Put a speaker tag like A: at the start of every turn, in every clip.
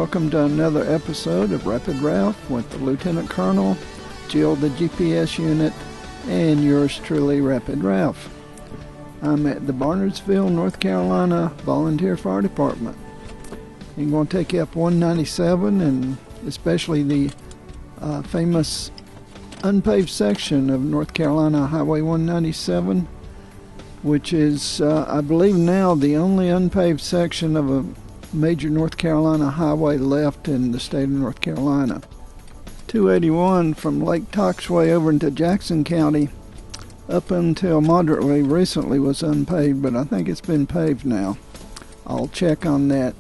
A: welcome to another episode of Rapid Ralph with the Lieutenant Colonel, Jill the GPS unit, and yours truly, Rapid Ralph. I'm at the Barnardsville, North Carolina Volunteer Fire Department. I'm going to take you up 197 and especially the famous unpaved section of North Carolina Highway 197, which is, I believe now, the only unpaved section of a major North Carolina highway left in the state of North Carolina. 281 from Lake Toxway over into Jackson County up until moderately recently was unpaved, but I think it's been paved now. I'll check on that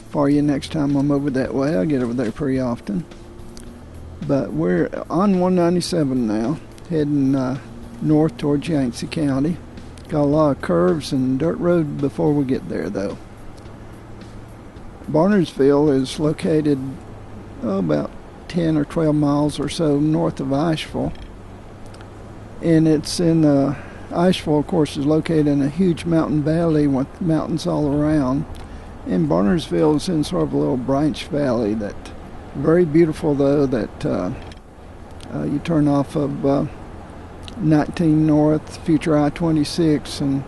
A: for you next time I'm over that way. I get over there pretty often. But we're on 197 now, heading north towards Yancey County. Got a lot of curves and dirt road before we get there, though. Barnardsville is located about 10 or 12 miles or so north of Asheville. And it's in Asheville, of course, is located in a huge mountain valley with mountains all around. And Barnardsville is in sort of a little branch valley that very beautiful, though, that you turn off of 19 North, future I-26, and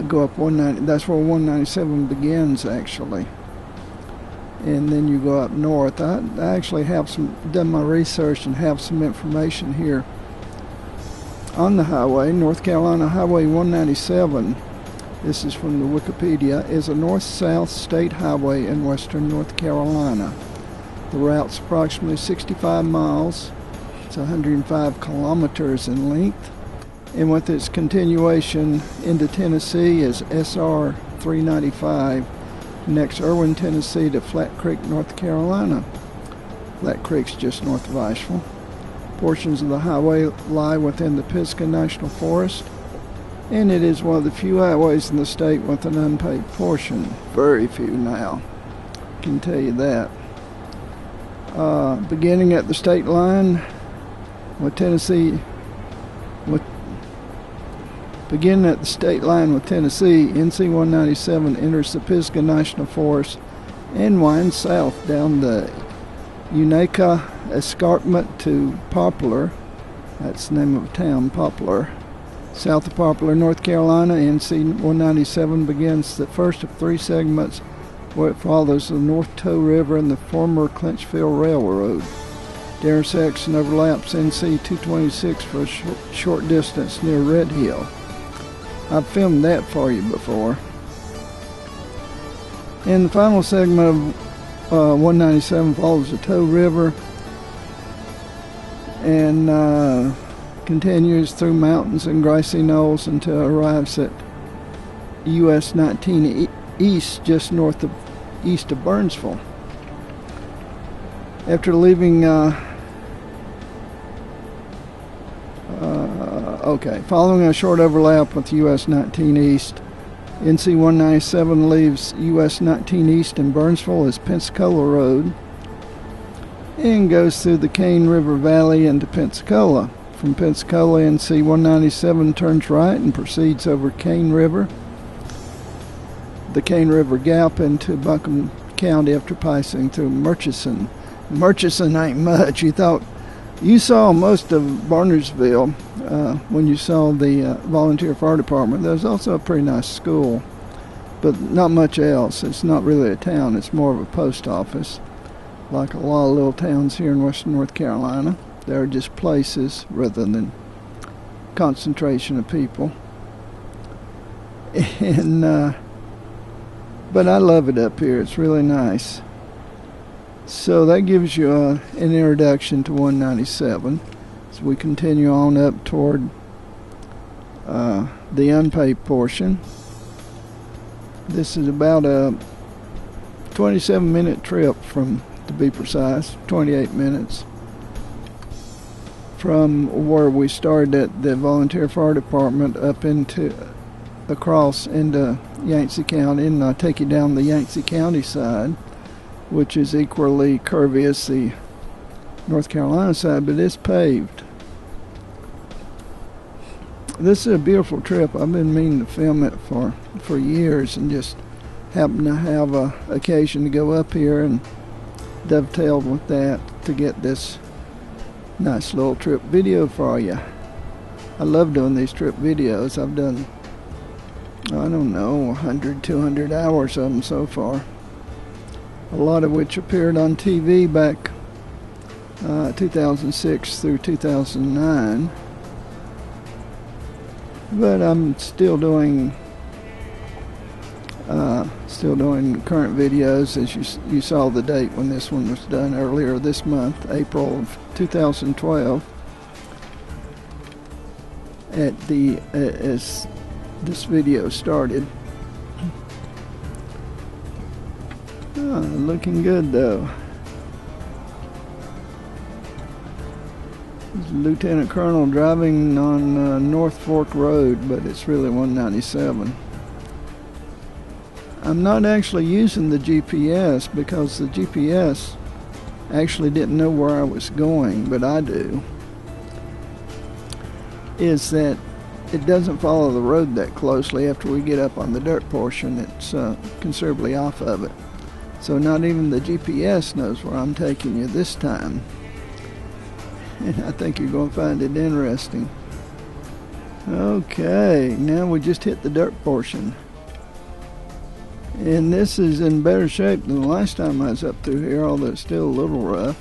A: go up 190. That's where 197 begins, actually. And then you go up north. I actually have done my research and have some information here on the highway. North Carolina Highway 197, this is from the Wikipedia, is a north-south state highway in western North Carolina. The route's approximately 65 miles. It's 105 kilometers in length. And with its continuation into Tennessee is SR 395. Next, Irwin, Tennessee to Flat Creek, North Carolina. Flat Creek's just north of Asheville. Portions of the highway lie within the Pisgah National Forest, and it is one of the few highways in the state with an unpaved portion. Very few now, I can tell you that. Beginning at the state line with Tennessee, Beginning at the state line with Tennessee, NC 197 enters the Pisgah National Forest and winds south down the Unaka Escarpment to Poplar. That's the name of a town, Poplar. South of Poplar, North Carolina, NC 197 begins the first of three segments where it follows the North Toe River and the former Clinchfield Railroad. The intersection overlaps NC 226 for a short distance near Red Hill. I've filmed that for you before. And the final segment of 197 follows the Toe River and continues through mountains and grassy knolls until it arrives at US 19 East, just east of Burnsville. After leaving following a short overlap with US 19 East, NC 197 leaves US 19 East in Burnsville as Pensacola Road and goes through the Cane River Valley into Pensacola. From Pensacola, NC 197 turns right and proceeds over Cane River, the Cane River Gap, into Buncombe County after passing through Murchison. Murchison ain't much. You saw most of Barnardsville when you saw the volunteer fire department. There's also a pretty nice school, but not much else. It's not really a town. It's more of a post office, like a lot of little towns here in western North Carolina. They're just places rather than concentration of people. And but I love it up here. It's really nice. So that gives you an introduction to 197. So we continue on up toward the unpaved portion. This is about a 27-minute trip to be precise, 28 minutes, from where we started at the volunteer fire department up across into Yancey County, and I'll take you down the Yancey County side, which is equally curvy as the North Carolina side, but it's paved. This is a beautiful trip. I've been meaning to film it for years and just happened to have a occasion to go up here and dovetailed with that to get this nice little trip video for you. I love doing these trip videos. I've done, I don't know, 100, 200 hours of them so far. A lot of which appeared on TV back 2006 through 2009. But I'm still doing current videos, as you saw the date when this one was done earlier this month, April of 2012. As this video started. Looking good though. There's a Lieutenant Colonel driving on North Fork Road, but it's really 197. I'm not actually using the GPS because the GPS actually didn't know where I was going, but I do. Is that it doesn't follow the road that closely. After we get up on the dirt portion, it's considerably off of it. So not even the GPS knows where I'm taking you this time. And I think you're going to find it interesting. Okay, now we just hit the dirt portion. And this is in better shape than the last time I was up through here, although it's still a little rough.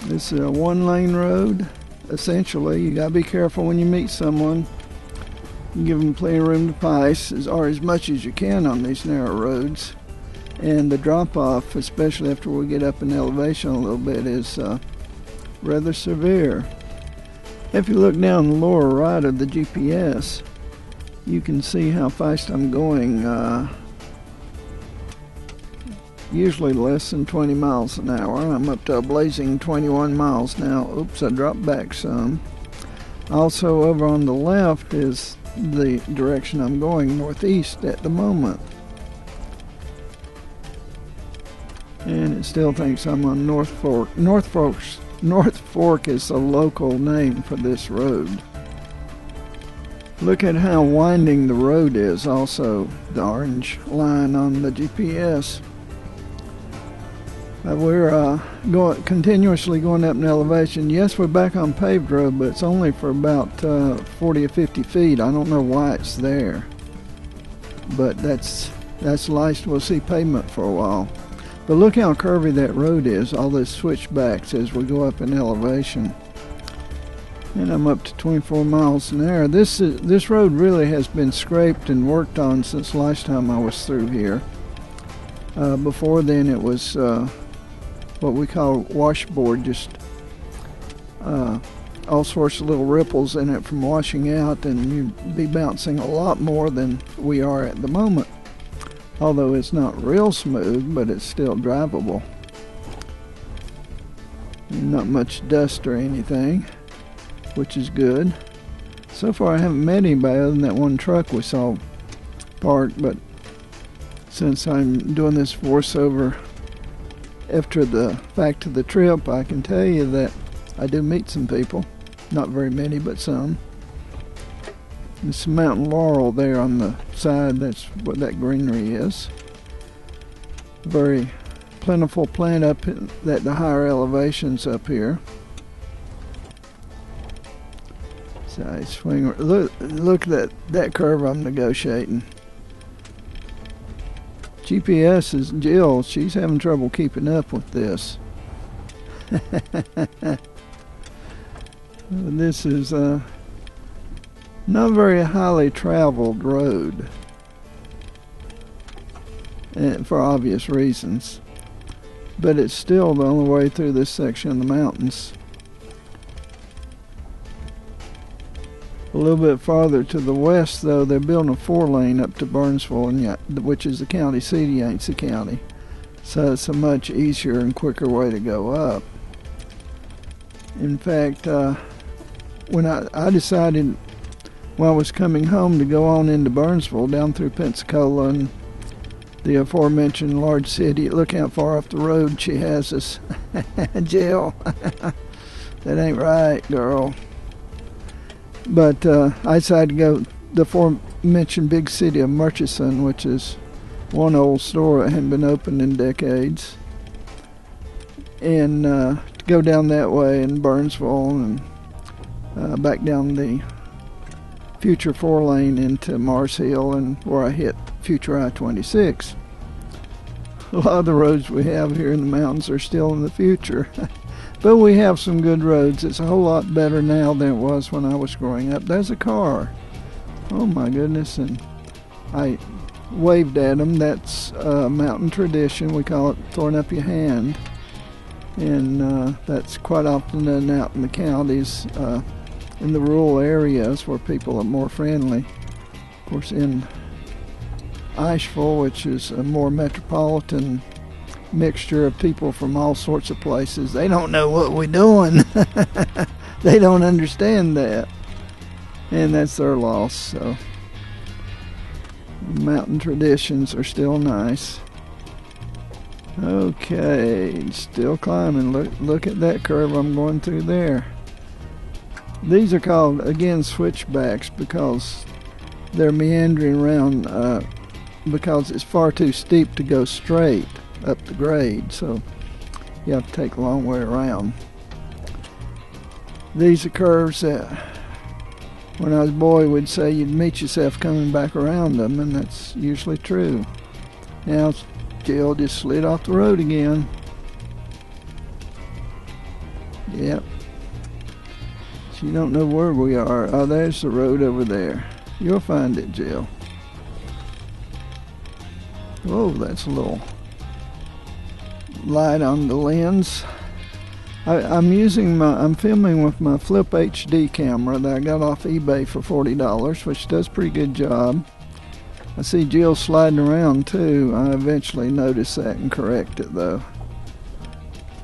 A: This is a one-lane road. Essentially, you gotta be careful when you meet someone. You give them plenty of room to pass, or as much as you can on these narrow roads. And the drop-off, especially after we get up in elevation a little bit, is rather severe. If you look down the lower right of the GPS, you can see how fast I'm going. Usually less than 20 miles an hour. I'm up to a blazing 21 miles now. Oops, I dropped back some. Also over on the left is the direction I'm going, northeast at the moment. And it still thinks I'm on North Fork. North Fork is the local name for this road. Look at how winding the road is, also the orange line on the GPS. We're continuously going up in elevation. Yes, we're back on paved road, but it's only for about 40 or 50 feet. I don't know why it's there, but that's light. We'll see pavement for a while. But look how curvy that road is. All those switchbacks as we go up in elevation. And I'm up to 24 miles an hour. This road really has been scraped and worked on since last time I was through here. Before then, it was what we call washboard, just all sorts of little ripples in it from washing out, and you'd be bouncing a lot more than we are at the moment. Although it's not real smooth, but it's still drivable. Not much dust or anything, which is good. So far I haven't met anybody other than that one truck we saw parked, but since I'm doing this voiceover after the fact of the trip, I can tell you that I do meet some people. Not very many, but some. There's some mountain laurel there on the side. That's what that greenery is. Very plentiful plant up at the higher elevations up here. Side swing. Look at that curve I'm negotiating. GPS is Jill. She's having trouble keeping up with this. This is not a very highly traveled road, for obvious reasons, but it's still the only way through this section of the mountains. A little bit farther to the west, though, they're building a 4-lane up to Barnardsville, which is the county seat of Yancey County. So it's a much easier and quicker way to go up. In fact, when I decided when I was coming home to go on into Burnsville, down through Pensacola and the aforementioned large city, look how far off the road she has us. Jill, that ain't right, girl. But I decided to go mention big city of Murchison, which is one old store that hadn't been opened in decades. And to go down that way in Burnsville and back down the future 4-lane into Mars Hill, and where I hit future I-26. A lot of the roads we have here in the mountains are still in the future. But we have some good roads. It's a whole lot better now than it was when I was growing up. There's a car. Oh my goodness. And I waved at him. That's a mountain tradition. We call it throwing up your hand. And that's quite often done out in the counties, in the rural areas where people are more friendly. Of course, in Asheville, which is a more metropolitan mixture of people from all sorts of places, they don't know what we're doing. They don't understand that. And that's their loss. So mountain traditions are still nice. Okay, still climbing. Look at that curve I'm going through there. These are called, again, switchbacks because they're meandering around because it's far too steep to go straight up the grade, so you have to take a long way around. These are curves that when I was a boy would say you'd meet yourself coming back around them, and that's usually true. Now Jill just slid off the road again. Yep. She don't know where we are. Oh, there's the road over there. You'll find it, Jill. Whoa, that's a little light on the lens. I'm filming with my Flip HD camera that I got off eBay for $40, which does a pretty good job. I see Jill sliding around too. I eventually noticed that and correct it though.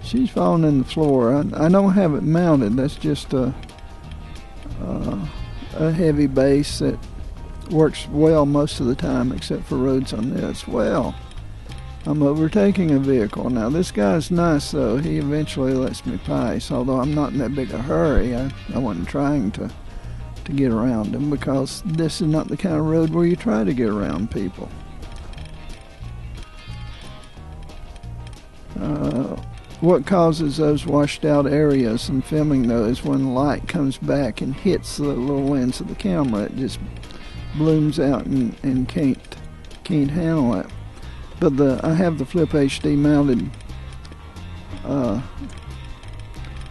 A: She's falling in the floor. I don't have it mounted. That's just a heavy base that works well most of the time, except for roads on this. Well, I'm overtaking a vehicle. Now this guy's nice though. He eventually lets me pass, although I'm not in that big a hurry. I wasn't trying to get around him, because this is not the kind of road where you try to get around people. What causes those washed out areas in filming those, when light comes back and hits the little lens of the camera, it just blooms out and can't handle it. But I have the Flip HD mounted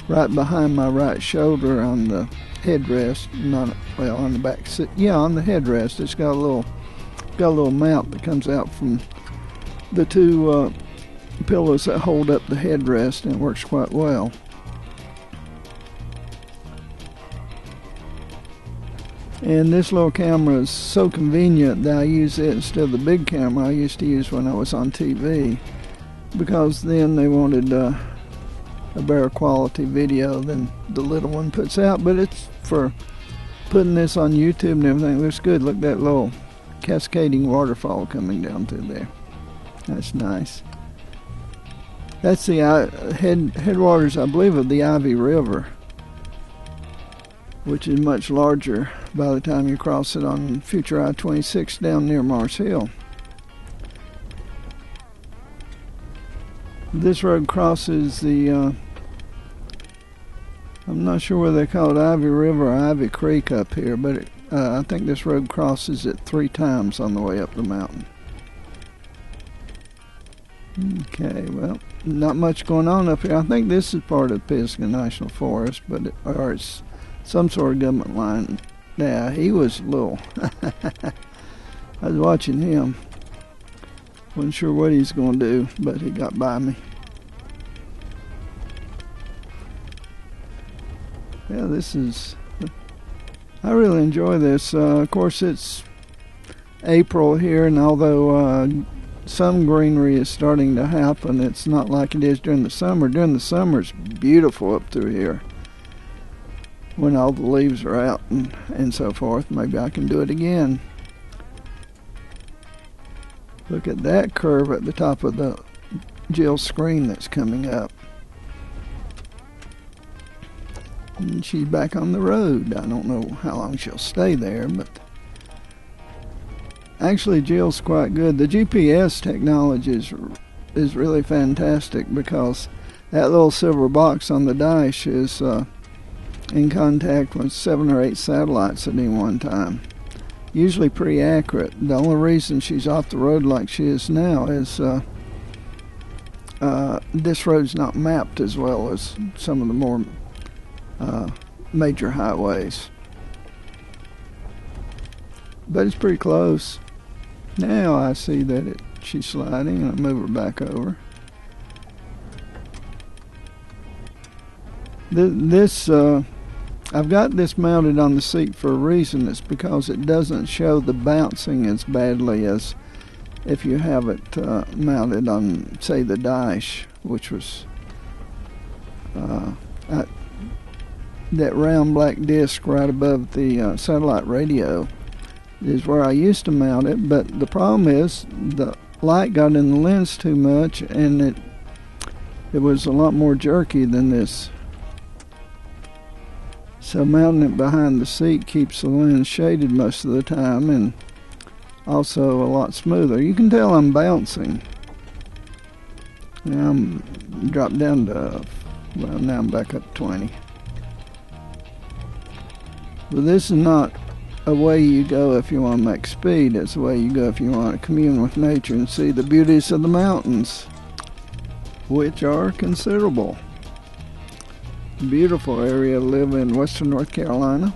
A: right behind my right shoulder on the headrest, on the back seat. Yeah, on the headrest. It's got a little mount that comes out from the two pillows that hold up the headrest, and it works quite well. And this little camera is so convenient that I use it instead of the big camera I used to use when I was on TV, because then they wanted a better quality video than the little one puts out. But it's for putting this on YouTube and everything. It looks good. Look at that little cascading waterfall coming down through there. That's nice. That's the headwaters, I believe, of the Ivy River, which is much larger by the time you cross it on future I-26 down near Mars Hill. This road crosses the, I'm not sure whether they call it Ivy River or Ivy Creek up here, but I think this road crosses it 3 times on the way up the mountain. Okay, well, not much going on up here. I think this is part of the Pisgah National Forest, or it's some sort of government line. Yeah, he was a little. I was watching him. Wasn't sure what he's going to do, but he got by me. Yeah, I really enjoy this. Of course, it's April here, and although some greenery is starting to happen, it's not like it is during the summer. During the summer, it's beautiful up through here when all the leaves are out and so forth. Maybe I can do it again. Look at that curve at the top of the Jill's screen that's coming up. And she's back on the road. I don't know how long she'll stay there, but Actually, Jill's quite good. The GPS technology is really fantastic because that little silver box on the dash is in contact with 7 or 8 satellites at any one time. Usually pretty accurate. The only reason she's off the road like she is now is this road's not mapped as well as some of the more major highways. But it's pretty close. Now I see that she's sliding, and I move her back over. I've got this mounted on the seat for a reason. It's because it doesn't show the bouncing as badly as if you have it mounted on, say, the dash, which was that round black disc right above the satellite radio is where I used to mount it. But the problem is the light got in the lens too much, and it was a lot more jerky than this. So mounting it behind the seat keeps the lens shaded most of the time, and also a lot smoother. You can tell I'm bouncing. Now I'm dropped down to, well, now I'm back up to 20. But this is not a way you go if you want to make speed. It's the way you go if you want to commune with nature and see the beauties of the mountains, which are considerable. Beautiful area to live in. Western North Carolina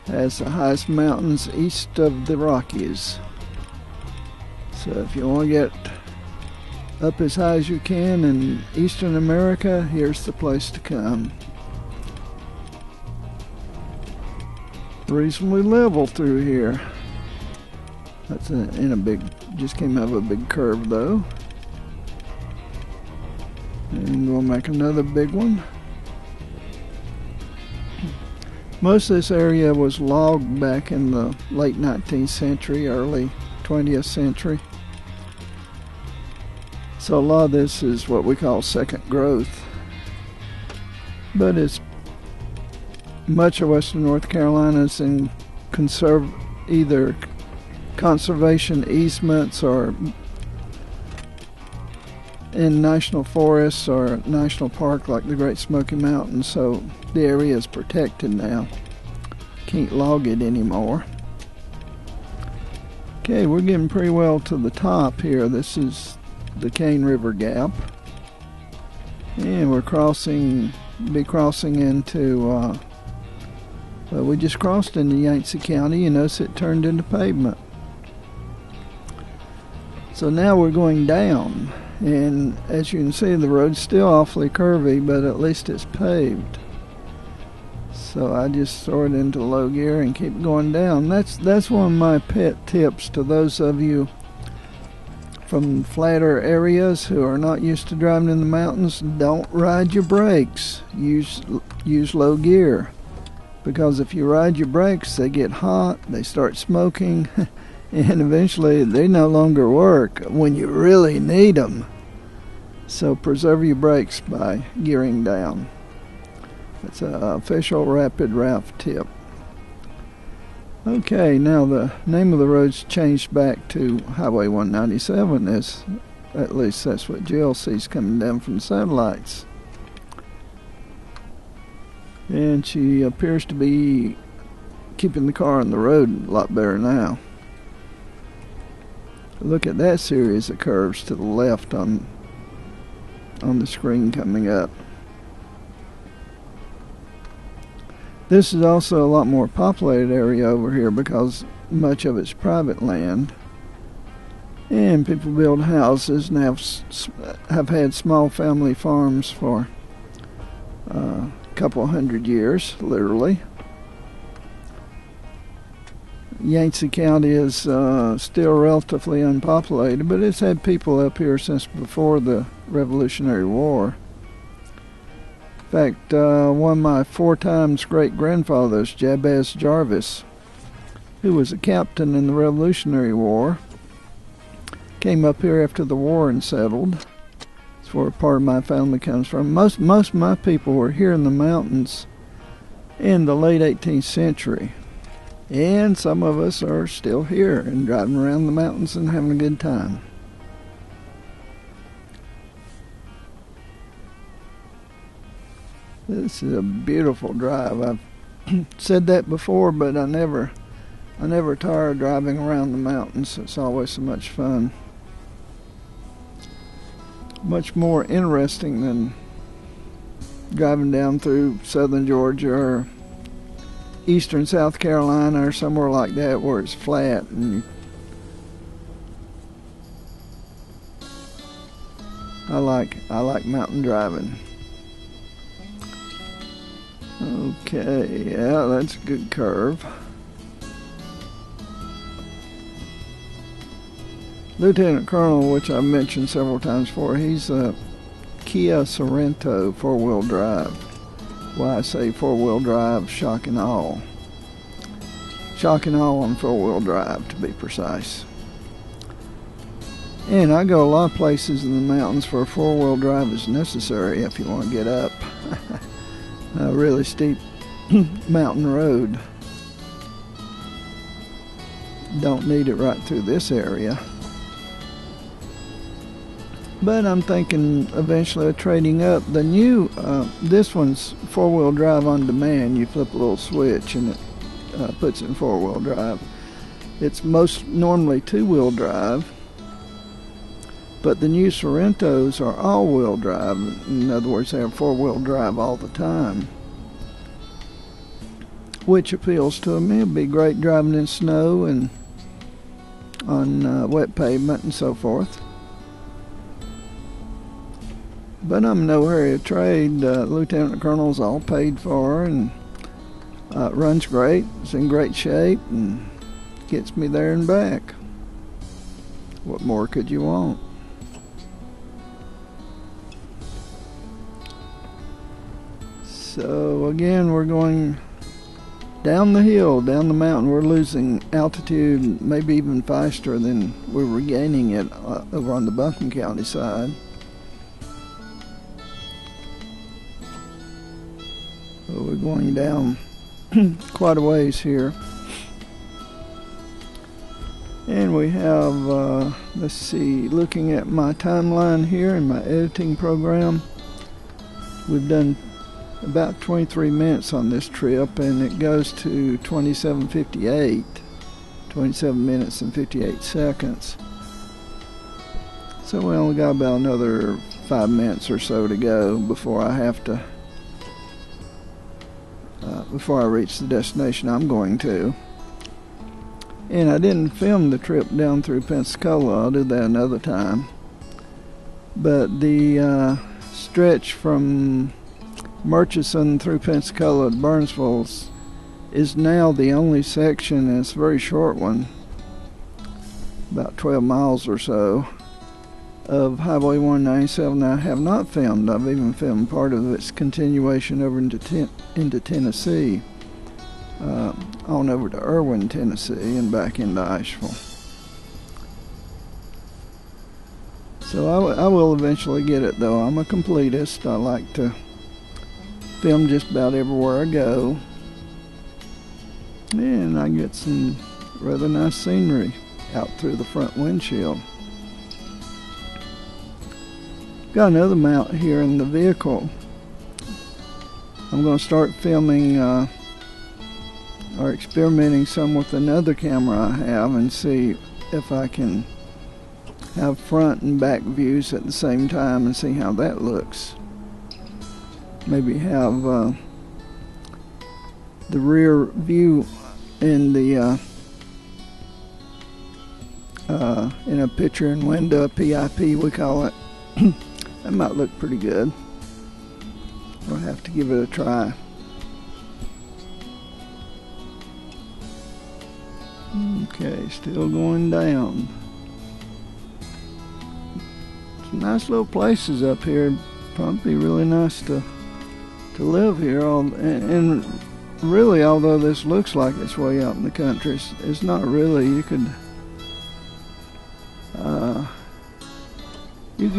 A: has the highest mountains east of the Rockies. So if you want to get up as high as you can in Eastern America, here's the place to come. Reasonably level through here. That's in a big, just came out of a big curve though. And we'll make another big one. Most of this area was logged back in the late 19th century, early 20th century. So a lot of this is what we call second growth. But it's much of Western North Carolina is in either conservation easements or in national forests or national park like the Great Smoky Mountains, so the area is protected now. Can't log it anymore. Okay, we're getting pretty well to the top here. This is the Cane River Gap, and we're be crossing into well, we just crossed into Yancey County. You notice it turned into pavement. So now we're going down, and as you can see, the road's still awfully curvy, but at least it's paved. So I just throw it into low gear and keep going down. That's one of my pet tips to those of you from flatter areas who are not used to driving in the mountains. Don't ride your brakes. Use low gear, because if you ride your brakes, they get hot, they start smoking, and eventually they no longer work when you really need them. So preserve your brakes by gearing down. That's an official Rapid Ralph tip. Okay, now the name of the road's changed back to Highway 197, at least that's what Jill sees coming down from the satellites. And she appears to be keeping the car on the road a lot better now. Look at that series of curves to the left on the screen coming up. This is also a lot more populated area over here because much of it's private land, and people build houses and have had small family farms for a couple hundred years, literally. Yancey County is still relatively unpopulated, but it's had people up here since before the Revolutionary War. In fact, one of my 4 times great-grandfathers, Jabez Jarvis, who was a captain in the Revolutionary War, came up here after the war and settled. That's where part of my family comes from. Most of my people were here in the mountains in the late 18th century. And some of us are still here and driving around the mountains and having a good time. This is a beautiful drive. I've said that before, but I never tire driving around the mountains. It's always so much fun. Much more interesting than driving down through southern Georgia or eastern South Carolina or somewhere like that where it's flat. And I like mountain driving. Okay, yeah, that's a good curve. Lieutenant Colonel, which I've mentioned several times before, he's a Kia Sorento 4-wheel drive. Why I say 4-wheel drive, shock and awe. Shock and awe on 4-wheel drive, to be precise. And I go a lot of places in the mountains where 4-wheel drive is necessary if you want to get up a really steep mountain road. Don't need it right through this area. But I'm thinking eventually of trading up. The new, this one's 4-wheel drive on demand. You flip a little switch and it puts it in 4-wheel drive. It's most normally 2-wheel drive, but the new Sorrentos are all-wheel drive. In other words, they have 4-wheel drive all the time, which appeals to me. It'd be great driving in snow and on wet pavement and so forth. But I'm in no hurry to trade. Lieutenant Colonel's all paid for and runs great. It's in great shape and gets me there and back. What more could you want? So again, we're going down the hill, down the mountain. We're losing altitude maybe even faster than we're regaining it over on the Buncombe County side. So we're going down quite a ways here. And we have, let's see, looking at my timeline here in my editing program, we've done about 23 minutes on this trip, and it goes to 27:58, 27 minutes and 58 seconds. So we only got about another 5 minutes or so to go before I have to before I reach the destination I'm going to. And I didn't film the trip down through Pensacola. I'll do that another time. But the stretch from Murchison through Pensacola to Barnardsville is now the only section, and it's a very short one, about 12 miles or so, of Highway 197 I have not filmed. I've even filmed part of its continuation over into Tennessee, on over to Irwin, Tennessee, and back into Asheville. So I will eventually get it, though. I'm a completist. I like to film just about everywhere I go, and I get some rather nice scenery out through the front windshield. Got another mount here in the vehicle. I'm going to start filming or experimenting some with another camera I have and see if I can have front and back views at the same time and see how that looks. Maybe have the rear view in the in a picture in window, PIP we call it. That might look pretty good. We'll have to give it a try. Okay, still going down. Some nice little places up here. Probably really nice to live here. And really, although this looks like it's way out in the country, it's not really. You could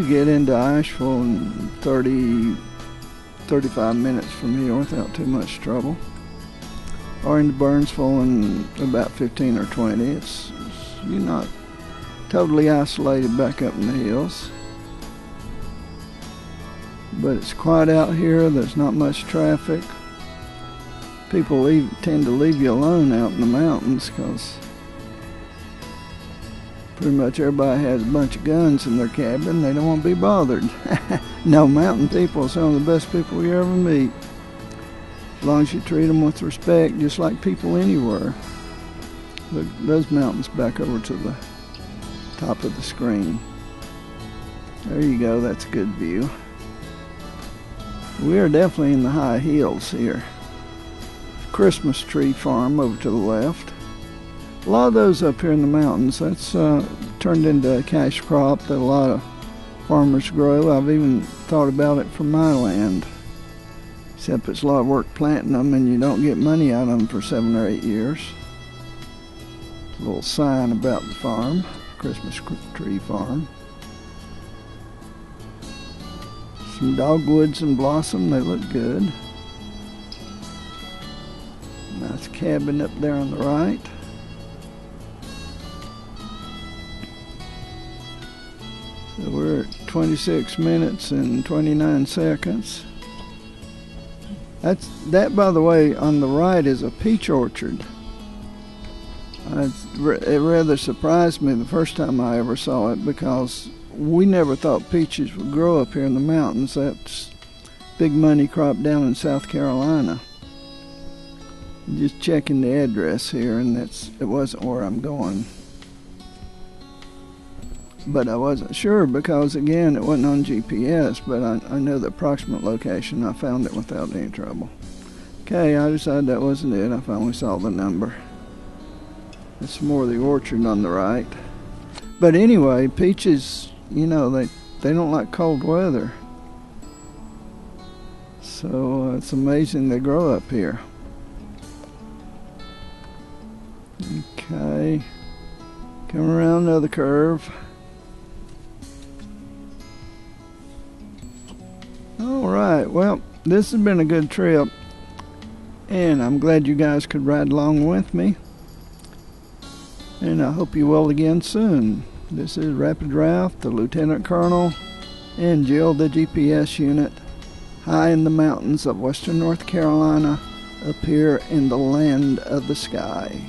A: get into Asheville in 35 minutes from here without too much trouble. or into Barnardsville in about 15 or 20. You're not totally isolated back up in the hills. But it's quiet out here. There's not much traffic. People tend to leave you alone out in the mountains because pretty much everybody has a bunch of guns in their cabin. They don't want to be bothered. No, mountain people are some of the best people you ever meet. As long as you treat them with respect, just like people anywhere. Look, those mountains back over to the top of the screen. There you go, that's a good view. We are definitely in the high hills here. Christmas tree farm over to the left. A lot of those up here in the mountains, that's turned into a cash crop that a lot of farmers grow. I've even thought about it for my land. Except it's a lot of work planting them and you don't get money out of them for 7 or 8 years. A little sign about the farm, Christmas tree farm. Some dogwoods in blossom, they look good. Nice cabin up there on the right. So we're at 26 minutes and 29 seconds. That, by the way, on the right is a peach orchard. It rather surprised me the first time I ever saw it because we never thought peaches would grow up here in the mountains. That's big money crop down in South Carolina. Just checking the address here, and it wasn't where I'm going. But I wasn't sure because, again, it wasn't on GPS, but I know the approximate location. I found it without any trouble. Okay, I decided that wasn't it. I finally saw the number. It's more of the orchard on the right. But anyway, peaches, you know, they don't like cold weather. So it's amazing they grow up here. Okay, come around another curve. Alright, well, this has been a good trip, and I'm glad you guys could ride along with me, and I hope you will again soon. This is Rapid Ralph, the Lieutenant Colonel, and Jill, the GPS unit, high in the mountains of western North Carolina, up here in the land of the sky.